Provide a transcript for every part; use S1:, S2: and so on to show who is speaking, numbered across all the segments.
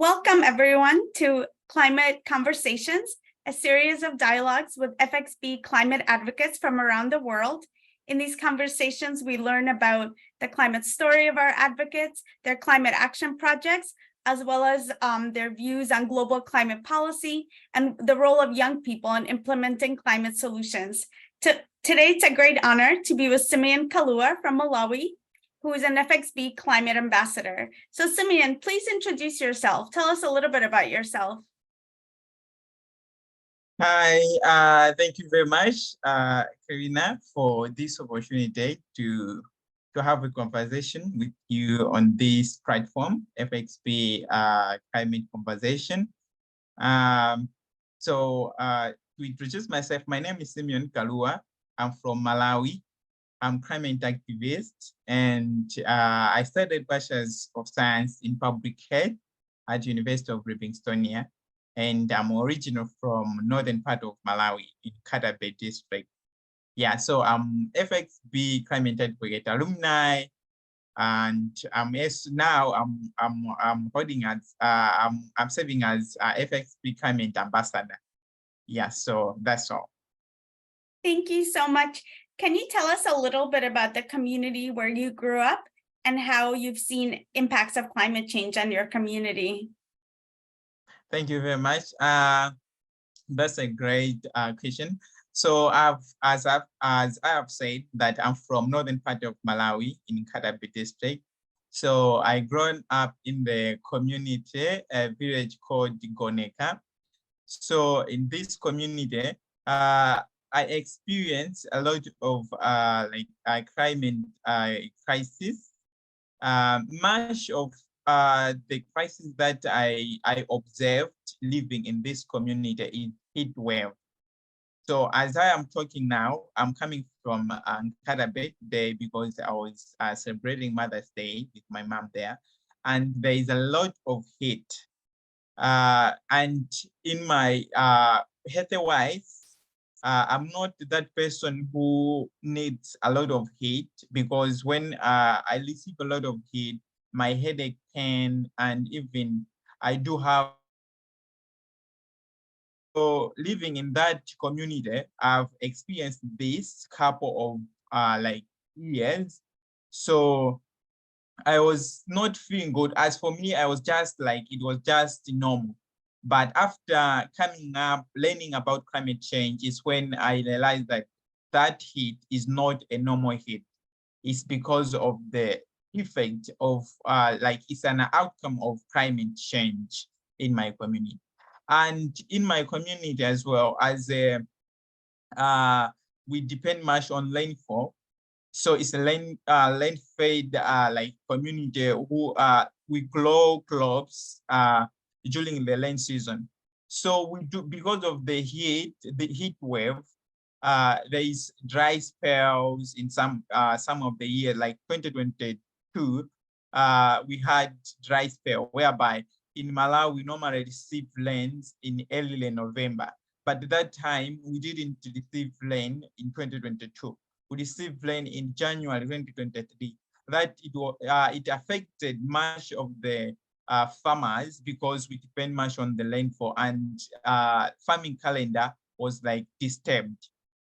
S1: Welcome everyone to Climate Conversations, a series of dialogues with FXB Climate Advocates from around the world. In these conversations, we learn about the climate story of our advocates, their climate action projects, as well as their views on global climate policy and the role of young people in implementing climate solutions. Today, it's a great honor to be with Simeon Kalua from Malawi, who is an FXB Climate Ambassador. So Simeon, please introduce yourself. Tell us a little bit about yourself.
S2: Hi, thank you very much, Karina, for this opportunity to have a conversation with you on this platform, FXB Climate Conversation. To introduce myself, my name is Simeon Kalua. I'm from Malawi. I'm climate activist, and I studied Bachelor's of Science in Public Health at University of Livingstonia, and I'm original from northern part of Malawi in Katabe district. Yeah, so I'm FXB Climate Advocate alumni, and now I'm holding as I'm serving as FXB Climate Ambassador. Yeah, so that's all.
S1: Thank you so much. Can you tell us a little bit about the community where you grew up and how you've seen impacts of climate change on your community?
S2: Thank you very much. That's a great question. So as I have said that I'm from northern part of Malawi in Katabe district. So I grown up in the community, a village called Goneka. So in this community, I experienced a lot of climate crisis. Much of the crisis that I observed living in this community is heat wave. So as I am talking now, I'm coming from Katabe Day because I was celebrating Mother's Day with my mom there, and there is a lot of heat. And in my health-wise, I'm not that person who needs a lot of heat, because when I receive a lot of heat, my headache can, and even I do have. So living in that community, I've experienced this couple of years. So I was not feeling good. As for me, I was just like, it was just normal. But after coming up, learning about climate change is when I realized that that heat is not a normal heat. It's because of the effect of it's an outcome of climate change in my community. And in my community as well, as we depend much on rainfall. So it's a land-fed community who we grow crops during the rain season. So we do, because of the heat wave, there is dry spells in some of the year, like 2022, we had dry spell, whereby in Malawi we normally receive rains in early November, but at that time we didn't receive rain in 2022. We received rain in January 2023. That it affected much of the farmers because we depend much on the rainfall, and farming calendar was like disturbed.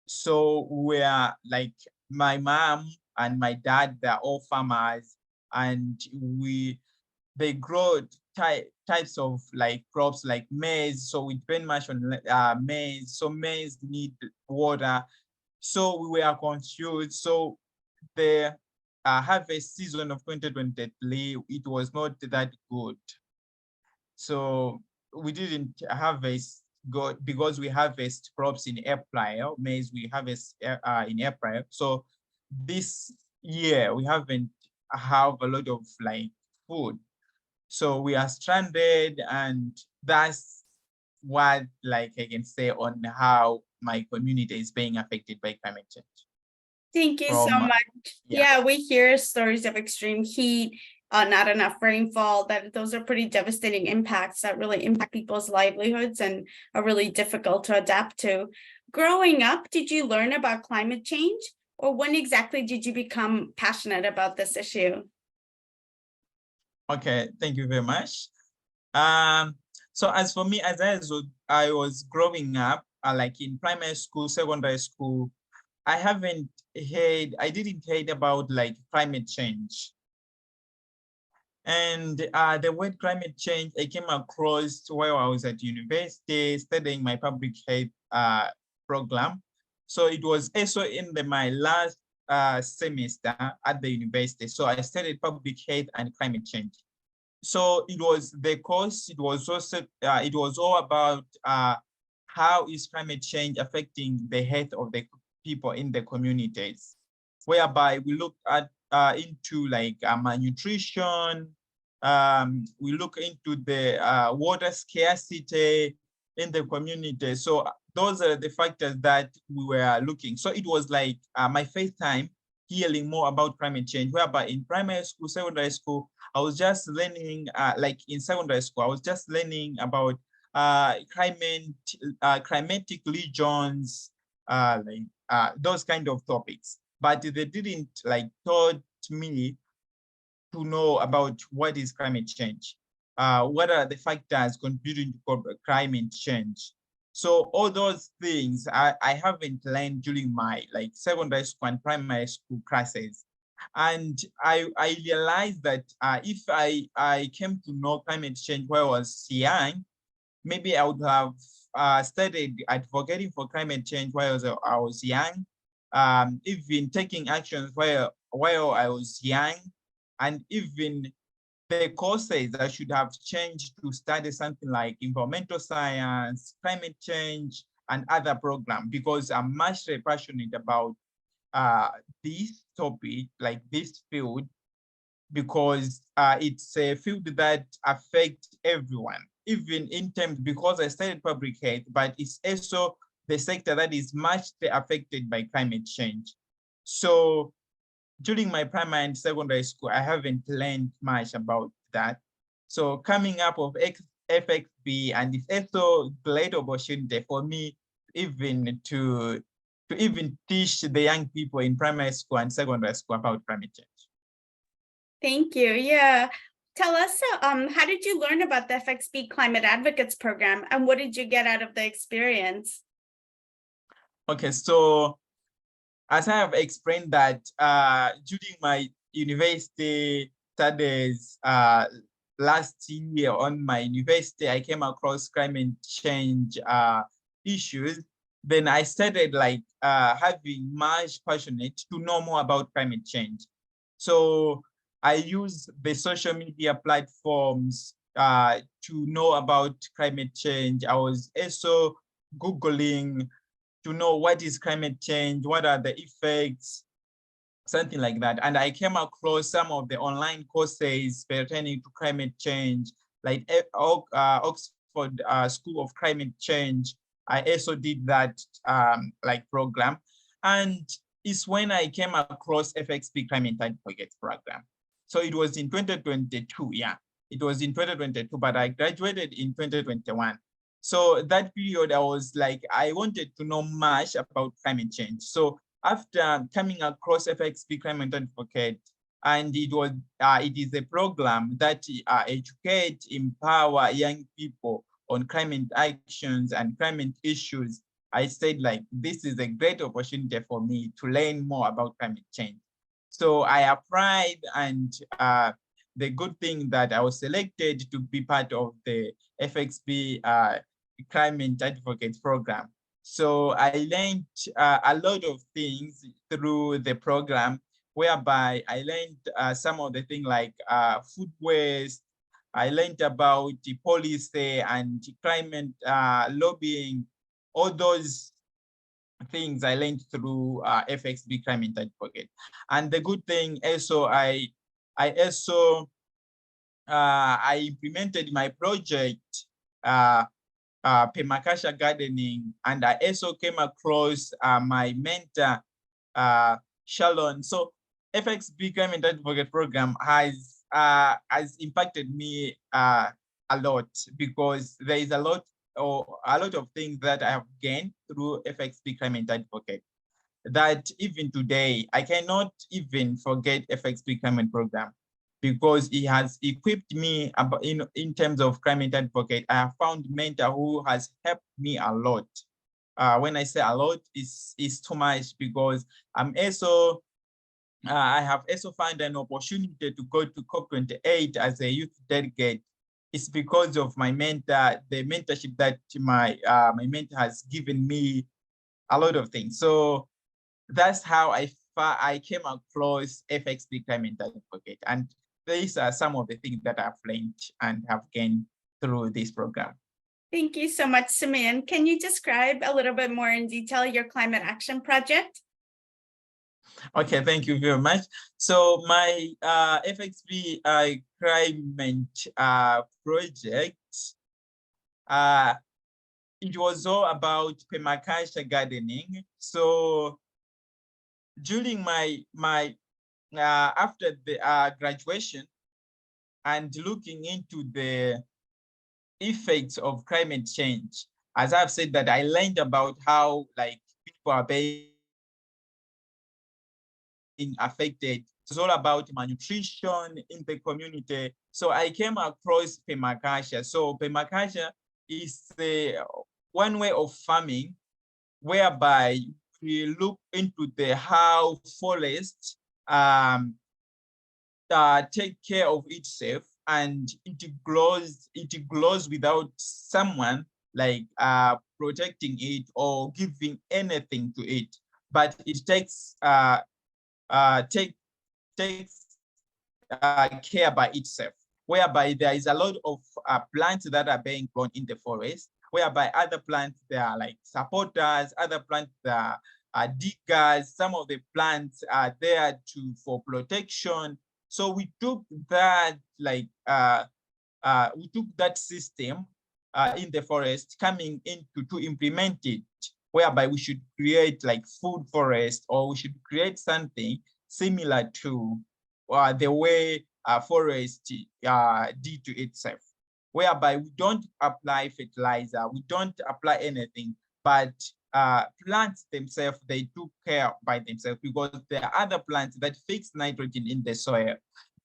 S2: So we're like, my mom and my dad, they're all farmers, and they grow types of like crops like maize. So we depend much on maize. So maize need water. So we were confused. So the harvest season of 2023, it was not that good. So we didn't harvest good because we harvest crops in April. Maize we harvest in April. So this year we haven't have a lot of like food. So we are stranded, and that's what like I can say on how my community is being affected by climate change.
S1: Thank you so much. Yeah, we hear stories of extreme heat, not enough rainfall, that those are pretty devastating impacts that really impact people's livelihoods and are really difficult to adapt to. Growing up, did you learn about climate change, or when exactly did you become passionate about this issue?
S2: Okay, thank you very much. So as for me, as I was growing up, like in primary school, secondary school, I didn't hear about like climate change. And the word climate change, I came across while I was at university studying my public health program. So it was also in my last semester at the university. So I studied public health and climate change. So it was the course, it was also, it was all about how is climate change affecting the health of the people in the communities, whereby we look at into like malnutrition, we look into the water scarcity in the community. So those are the factors that we were looking. So it was like my first time hearing more about climate change, whereby in primary school, secondary school, I was just learning, like in secondary school, I was just learning about climatic regions, those kind of topics. But they didn't like taught me to know about what is climate change, what are the factors contributing to climate change. So all those things I haven't learned during my like secondary school and primary school classes. And I realized that if I came to know climate change while I was young, maybe I would have started advocating for climate change while I was young, even taking actions while I was young, and even the courses I should have changed to study something like environmental science, climate change, and other programs, because I'm much passionate about this topic, like this field, because it's a field that affects everyone, even in terms, because I studied public health, but it's also the sector that is much affected by climate change. So during my primary and secondary school, I haven't learned much about that. So coming up of FXB, and it's also great opportunity for me even to even teach the young people in primary school and secondary school about climate change.
S1: Thank you. Yeah. Tell us, how did you learn about the FXB Climate Advocates program, and what did you get out of the experience?
S2: Okay, so as I have explained that during my university studies last year on my university, I came across climate change issues. Then I started like having much passionate to know more about climate change. So I use the social media platforms to know about climate change. I was also Googling to know what is climate change, what are the effects, something like that. And I came across some of the online courses pertaining to climate change, like Oxford School of Climate Change. I also did that like program. And it's when I came across FXB Climate Advocates program. So it was in 2022, yeah. It was in 2022, but I graduated in 2021. So that period, I was like, I wanted to know much about climate change. So after coming across FXB Climate Advocate, and it is a program that educate, empower young people on climate actions and climate issues, I said like, this is a great opportunity for me to learn more about climate change. So I applied, and the good thing that I was selected to be part of the FXB Climate Advocates program. So I learned a lot of things through the program, whereby I learned some of the things like food waste. I learned about the policy and climate lobbying, all those things I learned through FXB Climate Advocate. And the good thing also, I implemented my project, permaculture gardening, and I also came across my mentor, Shalon. So FXB Climate Advocate program has impacted me a lot, because there is a lot of things that I have gained through FXB Climate Advocate, that even today I cannot even forget FXB Climate program. because he has equipped me about, in terms of climate advocate. I have found mentor who has helped me a lot. When I say a lot, it's too much, because I'm also I have also found an opportunity to go to COP28 as a youth delegate. It's because of my mentor, the mentorship that my mentor has given me a lot of things. So that's how I came across FXB Climate Advocate. And these are some of the things that I've learned and have gained through this program.
S1: Thank you so much, Simeon. Can you describe a little bit more in detail your climate action project?
S2: Okay, thank you very much. So my FXB climate project, it was all about permaculture gardening. So during my after the graduation and looking into the effects of climate change, as I've said, that I learned about how like people are being affected. It's all about malnutrition in the community. So I came across permaculture. So permaculture is one way of farming whereby we look into how forests take care of itself, and it grows without someone like protecting it or giving anything to it, but it takes care by itself, whereby there is a lot of plants that are being grown in the forest, whereby other plants, they are like supporters, other plants are diggers, some of the plants are there for protection. So we took that we took that system in the forest coming into to implement it, whereby we should create like food forest, or we should create something similar to the way forest did to itself, whereby we don't apply fertilizer, we don't apply anything, but plants themselves, they do care by themselves, because there are other plants that fix nitrogen in the soil.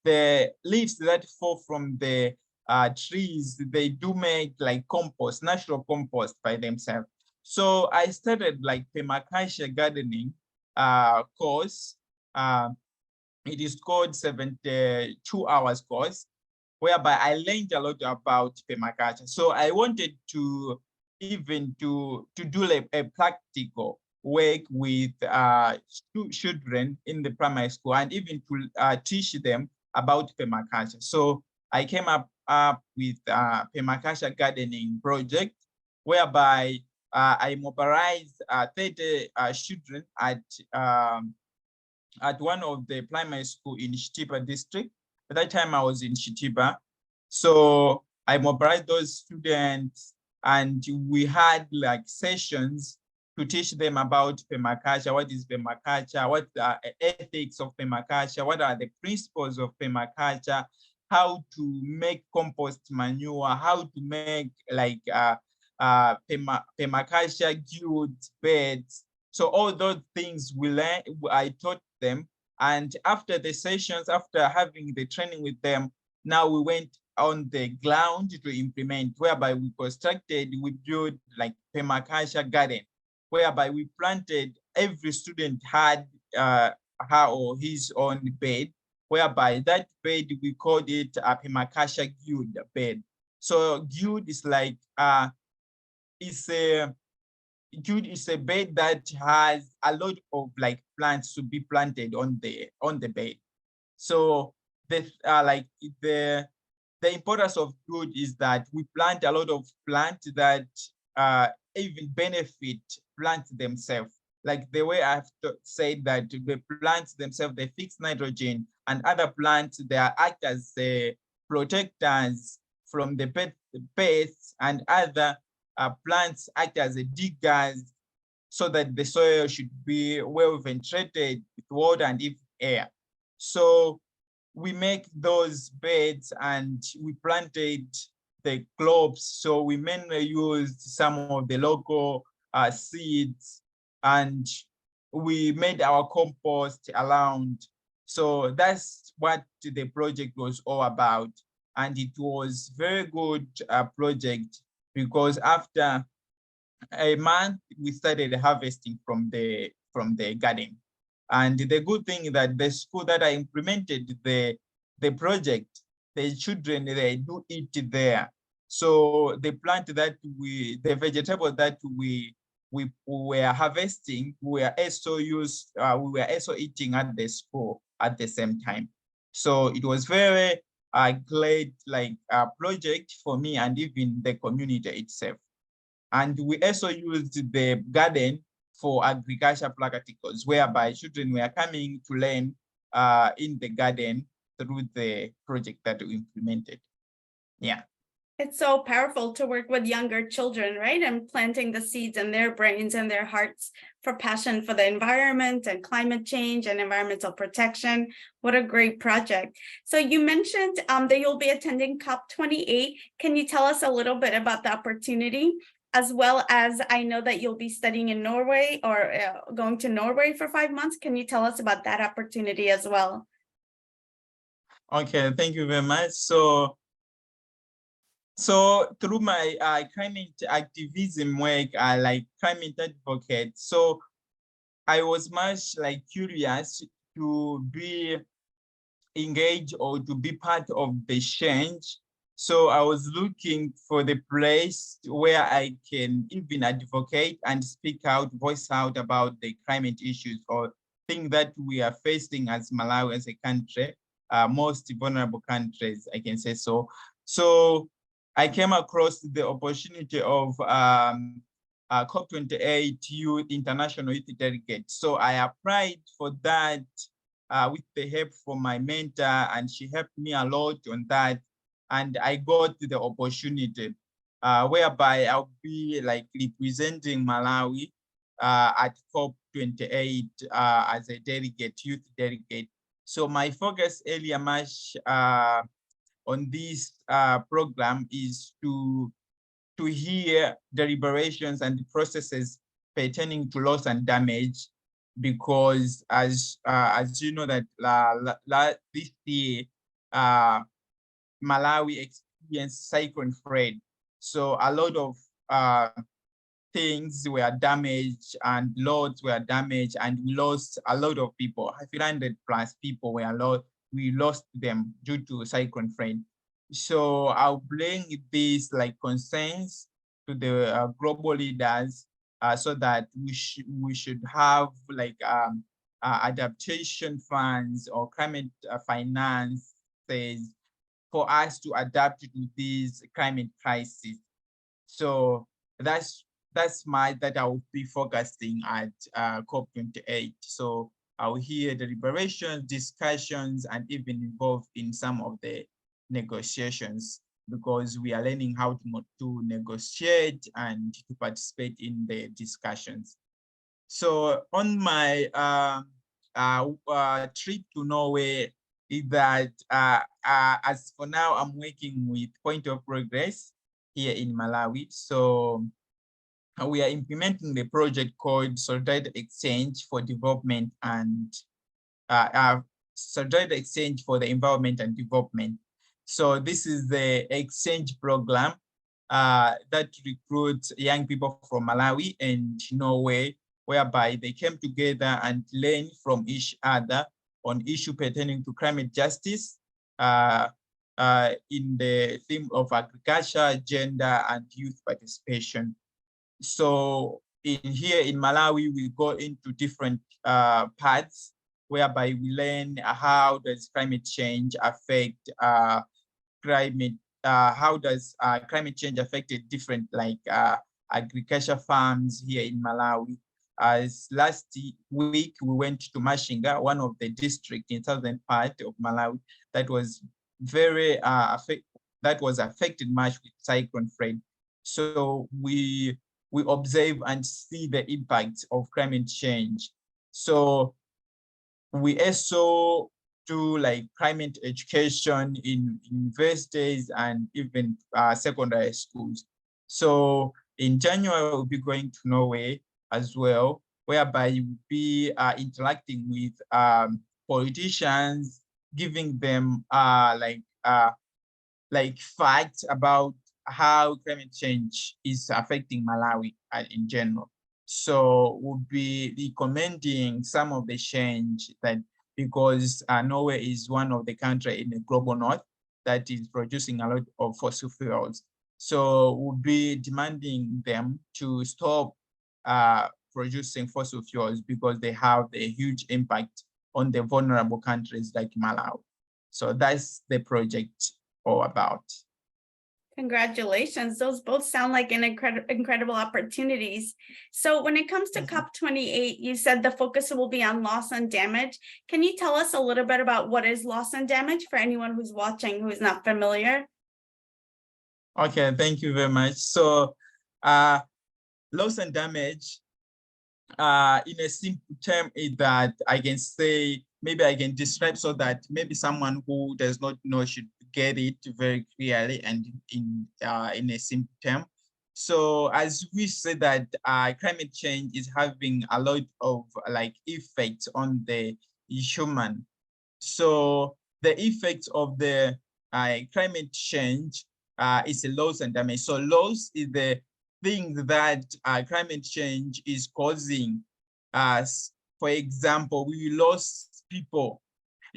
S2: The leaves that fall from the trees, they do make like compost, natural compost by themselves. So I started like permaculture gardening course. It is called 72 hours course, whereby I learned a lot about permaculture. So I wanted to even to do a practical work with children in the primary school, and even to teach them about permaculture. So I came up with permaculture gardening project, whereby I mobilized 30 children at one of the primary school in Shitiba district. At that time, I was in Shitiba. So I mobilized those students, and we had like sessions to teach them about permaculture. What is permaculture? What are the ethics of permaculture? What are the principles of permaculture? How to make compost manure? How to make like permaculture guild beds? So all those things we learned, I taught them. And after the sessions, after having the training with them, now we went on the ground to implement, whereby we constructed, we built like permaculture garden, whereby we planted, every student had her or his own bed, whereby that bed, we called it a permaculture guild bed. So guild is like, guild is a bed that has a lot of like plants to be planted on the bed. So the importance of guild is that we plant a lot of plants that even benefit plants themselves. Like the way I've said that the plants themselves, they fix nitrogen, and other plants, they act as protectors from the pests, and other plants act as diggers, so that the soil should be well ventilated with water and even air. So we make those beds, and we planted the crops. So we mainly used some of the local seeds, and we made our compost around So that's what the project was all about. And it was very good project because after a month, we started harvesting from the garden. And the good thing that the school that I implemented the project, the children, they do eat there. So the plant that the vegetable that we were harvesting, we were also eating at the school at the same time. So it was very great project for me and even the community itself. And we also used the garden for agriculture practicals, whereby children were coming to learn in the garden through the project that we implemented. Yeah.
S1: It's so powerful to work with younger children, right? And planting the seeds in their brains and their hearts for passion for the environment and climate change and environmental protection. What a great project. So you mentioned that you'll be attending COP28. Can you tell us a little bit about the opportunity? As well as I know that you'll be studying in Norway or going to Norway for 5 months. Can you tell us about that opportunity as well?
S2: Okay, thank you very much. So through my climate activism work, like climate advocate, so I was much curious to be engaged or to be part of the change. So I was looking for the place where I can even advocate and speak out, voice out about the climate issues or things that we are facing as Malawi as a country, most vulnerable countries, I can say so. So I came across the opportunity of COP28 Youth International Youth Delegate. So I applied for that with the help from my mentor, and she helped me a lot on that. And I got the opportunity whereby I'll be representing Malawi at COP28 as a delegate, youth delegate. So my focus earlier much on this program is to hear deliberations and the processes pertaining to loss and damage, because as you know that this year Malawi experienced Cyclone Fred, so a lot of things were damaged and loads were damaged, and we lost a lot of people. 300 plus people were lost. We lost them due to Cyclone Fred. So I'll bring these concerns to the global leaders so that we should have adaptation funds or climate finances for us to adapt to these climate crises. So that's that I will be focusing at COP28. So I'll hear deliberations, discussions, and even involved in some of the negotiations, because we are learning how to negotiate and to participate in the discussions. So on my trip to Norway, is that as for now, I'm working with Point of Progress here in Malawi. So we are implementing the project called Solidarity Exchange for Development and Solidarity Exchange for the Environment and Development. So this is the exchange program that recruits young people from Malawi and Norway, whereby they came together and learn from each other on issues pertaining to climate justice in the theme of agriculture, gender, and youth participation. So here in Malawi, we go into different paths whereby we learn how does climate change affect how does climate change affect different agriculture farms here in Malawi. As last week, we went to Mashinga, one of the districts in southern part of Malawi that was very affected much with Cyclone Fred. So we observe and see the impacts of climate change. So we also do climate education in universities and even secondary schools. So in January, we'll be going to Norway as well, whereby you'll be interacting with politicians, giving them like facts about how climate change is affecting Malawi in general. So we'll be recommending some of the change that, because Norway is one of the countries in the global north that is producing a lot of fossil fuels. So we'll be demanding them to stop producing fossil fuels because they have a huge impact on the vulnerable countries like Malawi. So that's the project all about.
S1: Congratulations. Those both sound like an incredible opportunities. So when it comes to COP28, you said the focus will be on loss and damage. Can you tell us a little bit about what is loss and damage for anyone who's watching who is not familiar?
S2: Okay, thank you very much. So loss and damage, in a simple term, is that I can say, maybe I can describe so that maybe someone who does not know should get it very clearly and in a simple term. So as we say that climate change is having a lot of like effects on the human. So the effects of the climate change is a loss and damage. So loss is the thing that climate change is causing us. For example, we lost people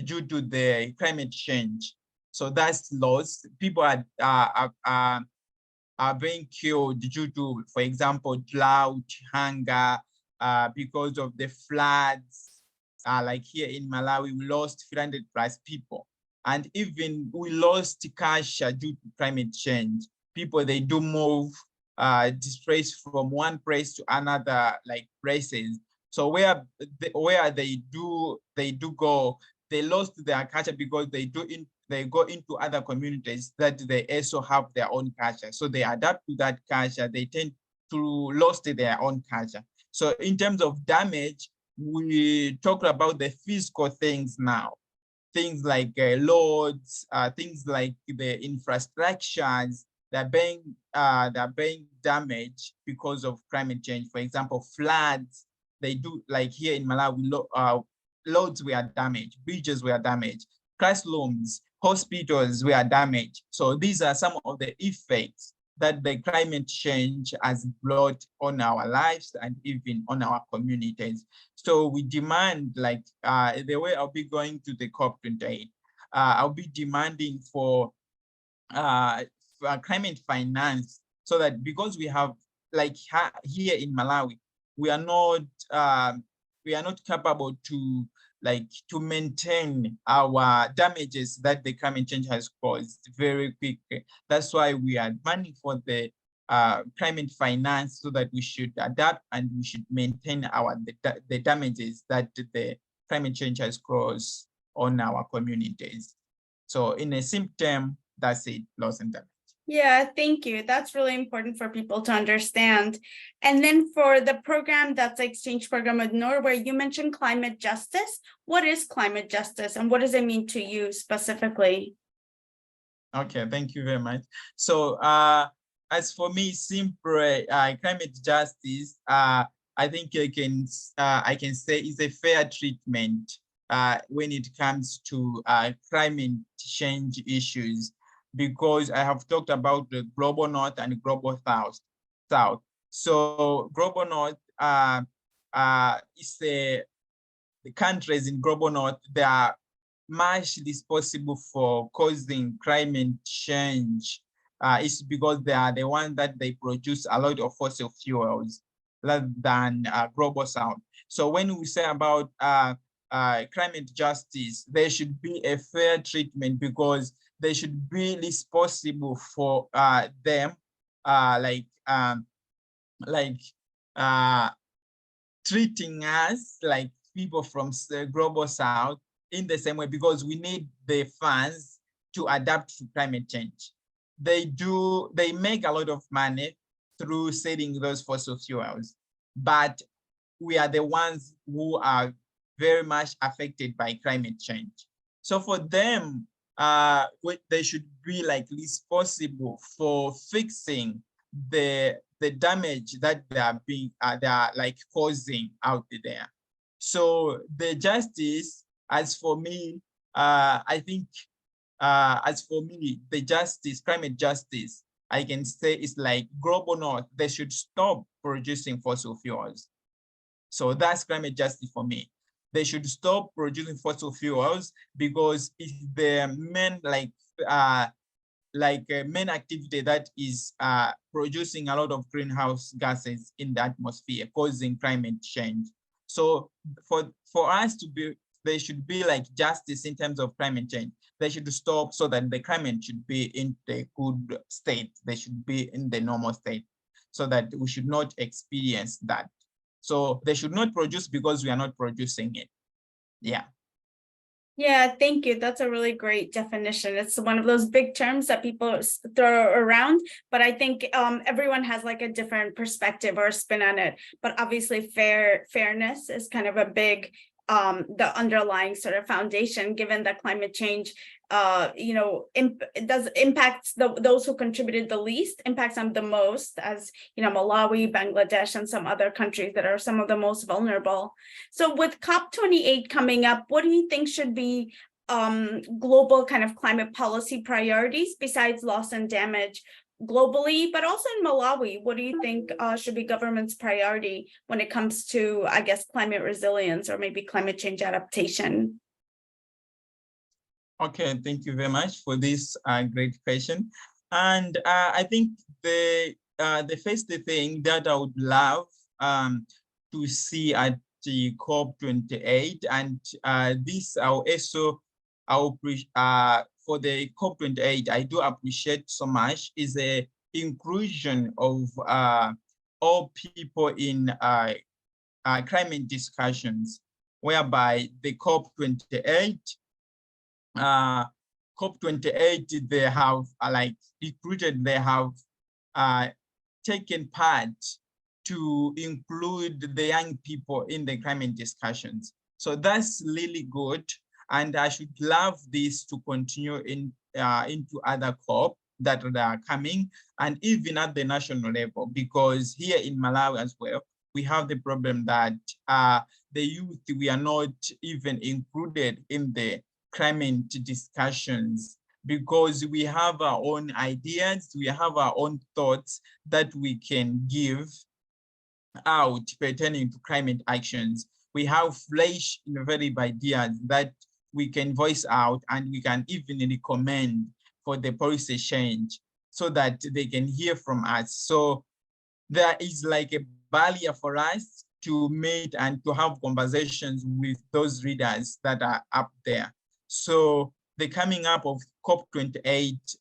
S2: due to the climate change. So that's loss. People are being killed due to, for example, drought, hunger, because of the floods. Like here in Malawi, we lost 300 plus people. And even we lost culture due to climate change. People, they do move displaced from one place to another, like places. So where they do go, they lost their culture because they go into other communities that they also have their own culture. So they adapt to that culture. They tend to lose their own culture. So in terms of damage, we talk about the physical things now. Things like roads, things like the infrastructures that are being damaged because of climate change. For example, floods. They do, like here in Malawi, roads were damaged, bridges were damaged, classrooms, hospitals were damaged. So these are some of the effects that the climate change has brought on our lives and even on our communities. So we demand, like the way I'll be going to the COP28, I'll be demanding for climate finance, so that because we have, like here in Malawi, we are not capable to maintain our damages that the climate change has caused very quickly. That's why we are demanding for the climate finance, so that we should adapt and we should maintain the damages that the climate change has caused on our communities. So in a simple term, that's it, loss and damage.
S1: Yeah, thank you. That's really important for people to understand. And then for the program, that's the exchange program with Norway, you mentioned climate justice. What is climate justice and what does it mean to you specifically?
S2: Okay, thank you very much. So as for me, simple climate justice, I think I can say is a fair treatment when it comes to climate change issues, because I have talked about the global north and global south. So global north is the countries in global north, they are much responsible for causing climate change. It's because they are the ones that they produce a lot of fossil fuels rather than global south. So when we say about climate justice, there should be a fair treatment, because they should be responsible for them, treating us like people from the global south in the same way, because we need the funds to adapt to climate change. They make a lot of money through selling those fossil fuels, but we are the ones who are very much affected by climate change. So for them, they should be like responsible for fixing the damage that they are like causing out there. So the justice As for me, I think, as for me, the climate justice, I can say it's like global north, they should stop producing fossil fuels. So that's climate justice for me. They should stop producing fossil fuels because it's the main main activity that is producing a lot of greenhouse gases in the atmosphere, causing climate change. So for us to be, there should be like justice in terms of climate change. They should stop so that the climate should be in the good state. They should be in the normal state so that we should not experience that. So they should not produce because we are not producing it. Yeah.
S1: Yeah, thank you. That's a really great definition. It's one of those big terms that people throw around, but I think everyone has like a different perspective or spin on it. But obviously fairness is kind of a big the underlying sort of foundation, given that climate change impacts those who contributed the least, impacts them the most, as Malawi, Bangladesh, and some other countries that are some of the most vulnerable. So with COP28 coming up, what do you think should be global kind of climate policy priorities besides loss and damage globally, but also in Malawi? What do you think should be government's priority when it comes to, I guess, climate resilience or maybe climate change adaptation?
S2: Okay, thank you very much for this great question. And I think the first thing that I would love to see at the COP28, and this for the COP28, I do appreciate so much, is the inclusion of all people in climate discussions, whereby the COP28, COP28, they have they have taken part to include the young people in the climate discussions. So that's really good. And I should love this to continue into other COP that are coming, and even at the national level, because here in Malawi as well, we have the problem that the youth, we are not even included in the climate discussions, because we have our own ideas, we have our own thoughts that we can give out pertaining to climate actions. We have fresh, innovative ideas that we can voice out, and we can even recommend for the policy change so that they can hear from us. So there is like a barrier for us to meet and to have conversations with those leaders that are up there. So the coming up of COP28,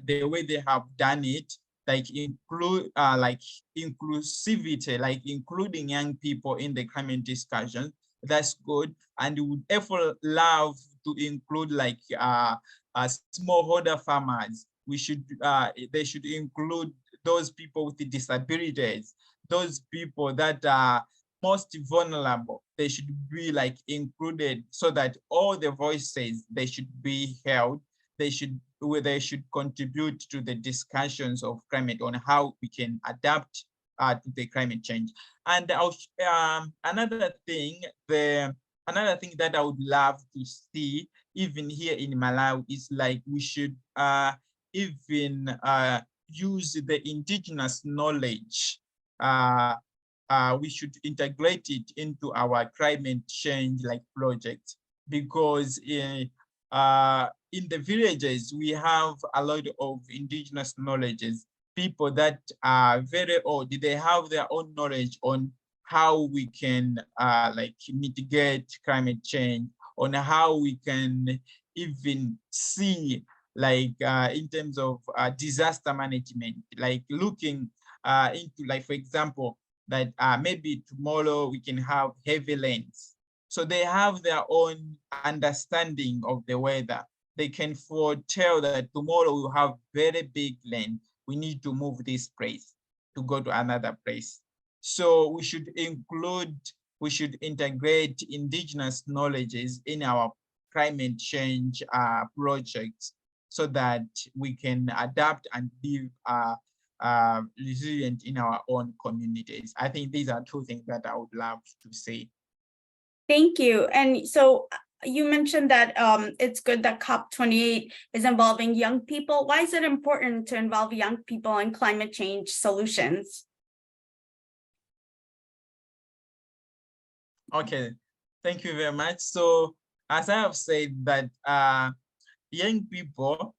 S2: the way they have done it, inclusivity, like including young people in the climate discussion, that's good. And we would therefore love to include like smallholder farmers. They should include those people with the disabilities, those people that are most vulnerable. They should be like included so that all the voices, they should be held. They should contribute to the discussions of climate, on how we can adapt to the climate change. And another thing that I would love to see, even here in Malawi, is like we should even use the indigenous knowledge. We should integrate it into our climate change like projects, because in the villages, we have a lot of indigenous knowledges, people that are very old. They have their own knowledge on how we can mitigate climate change, on how we can even see in terms of disaster management, like looking into, like, for example, that maybe tomorrow we can have heavy rains. So they have their own understanding of the weather. They can foretell that tomorrow we'll have very big rain. We need to move this place to go to another place. So we should integrate indigenous knowledges in our climate change projects, so that we can adapt and live resilient in our own communities. I think these are two things that I would love to say.
S1: Thank you. And so you mentioned that it's good that COP28 is involving young people. Why is it important to involve young people in climate change solutions?
S2: Okay, thank you very much. So as I have said that young people,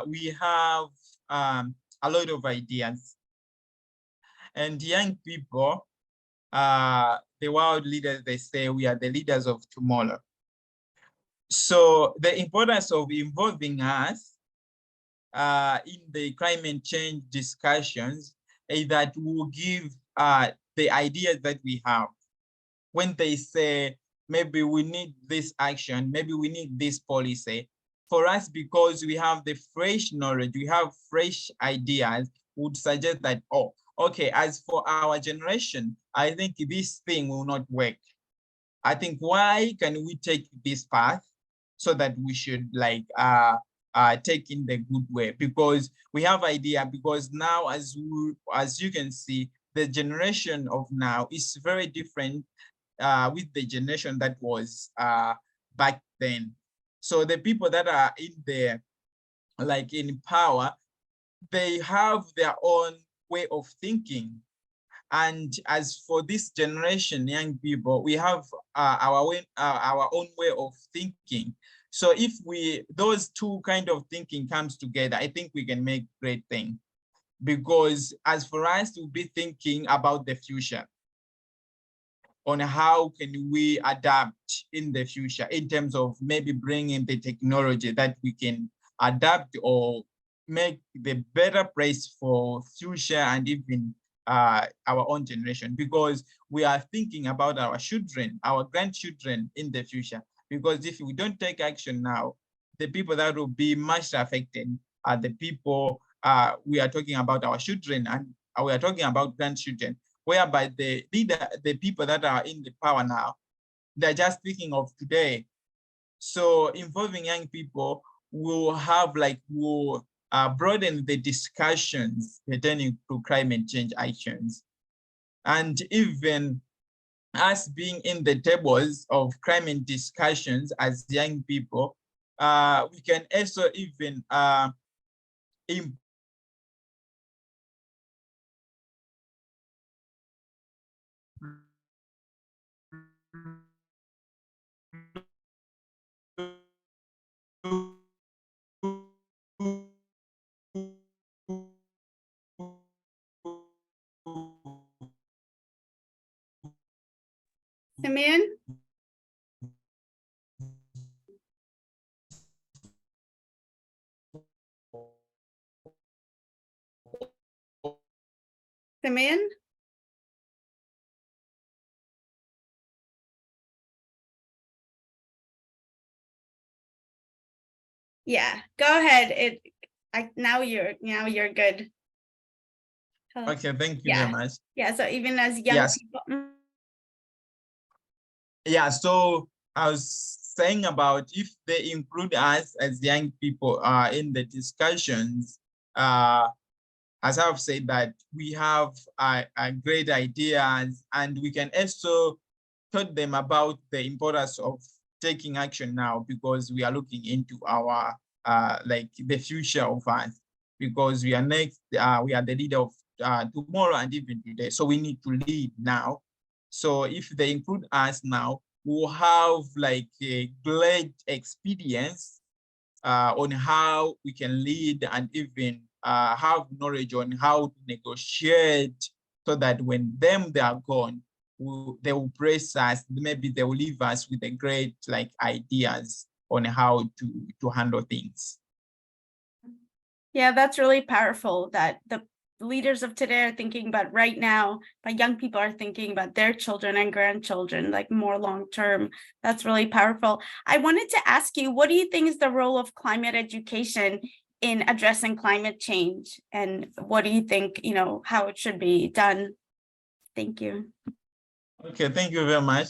S2: we have a lot of ideas, and young people, the world leaders, they say we are the leaders of tomorrow. So the importance of involving us in the climate change discussions is that we will give the ideas that we have. When they say, maybe we need this action, maybe we need this policy, for us, because we have the fresh knowledge, we have fresh ideas, would suggest that, oh, okay, as for our generation, I think this thing will not work. I think, why can we take this path so that we should like take in the good way? Because we have idea, because now as you can see, the generation of now is very different with the generation that was back then. So the people that are in there, like in power, they have their own way of thinking. And as for this generation, young people, we have our own way of thinking. So if those two kind of thinking comes together, I think we can make great thing. Because as for us to be thinking about the future, on how can we adapt in the future in terms of maybe bringing the technology that we can adapt or make the better place for future and even our own generation, because we are thinking about our children, our grandchildren in the future. Because if we don't take action now, the people that will be much affected are the people we are talking about, our children, and we are talking about grandchildren, whereby the people that are in the power now, they're just thinking of today. So involving young people will have will broaden the discussions pertaining to climate change actions. And even us being in the tables of climate discussions as young people, we can also even
S1: Simeon? Simeon? Yeah, go ahead. Now you're good. Hello.
S2: Okay, thank you
S1: Yeah.
S2: very much.
S1: Yeah, so even as young
S2: Yes.
S1: people.
S2: Yeah, so I was saying about if they include us as young people in the discussions, as I've said, that we have great ideas, and we can also taught them about the importance of taking action now, because we are looking into our like the future of us, because we are next, we are the leader of tomorrow and even today. So we need to lead now. So if they include us now, we'll have like a great experience on how we can lead, and even have knowledge on how to negotiate, so that when they are gone, they will praise us. Maybe they will leave us with a great like ideas on how to handle things.
S1: Yeah, that's really powerful that the leaders of today are thinking about right now, but young people are thinking about their children and grandchildren, like more long-term. That's really powerful. I wanted to ask you, what do you think is the role of climate education in addressing climate change? And what do you think, how it should be done? Thank you.
S2: Okay, thank you very much.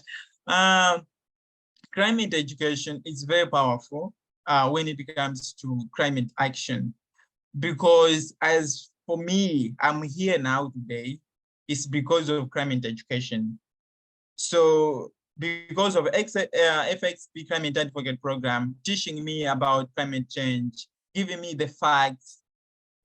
S2: Climate education is very powerful when it comes to climate action, because as for me, I'm here now today, it's because of climate education. So because of FXB Climate Advocate program, teaching me about climate change, giving me the facts,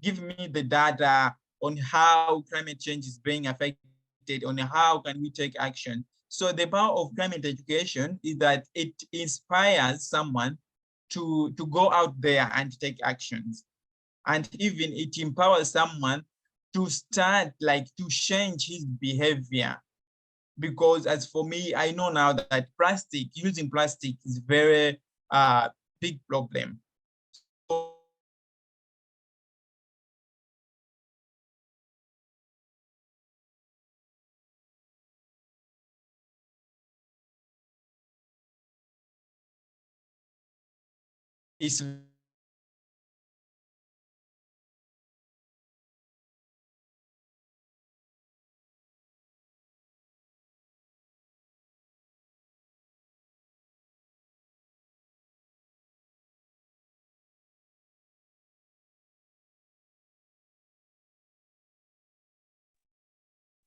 S2: giving me the data on how climate change is being affected, on how can we take action. So the power of climate education is that it inspires someone to go out there and take actions. And even it empowers someone to start, like, to change his behavior. Because as for me, I know now that using plastic is very big problem. So it's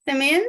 S1: Simeon?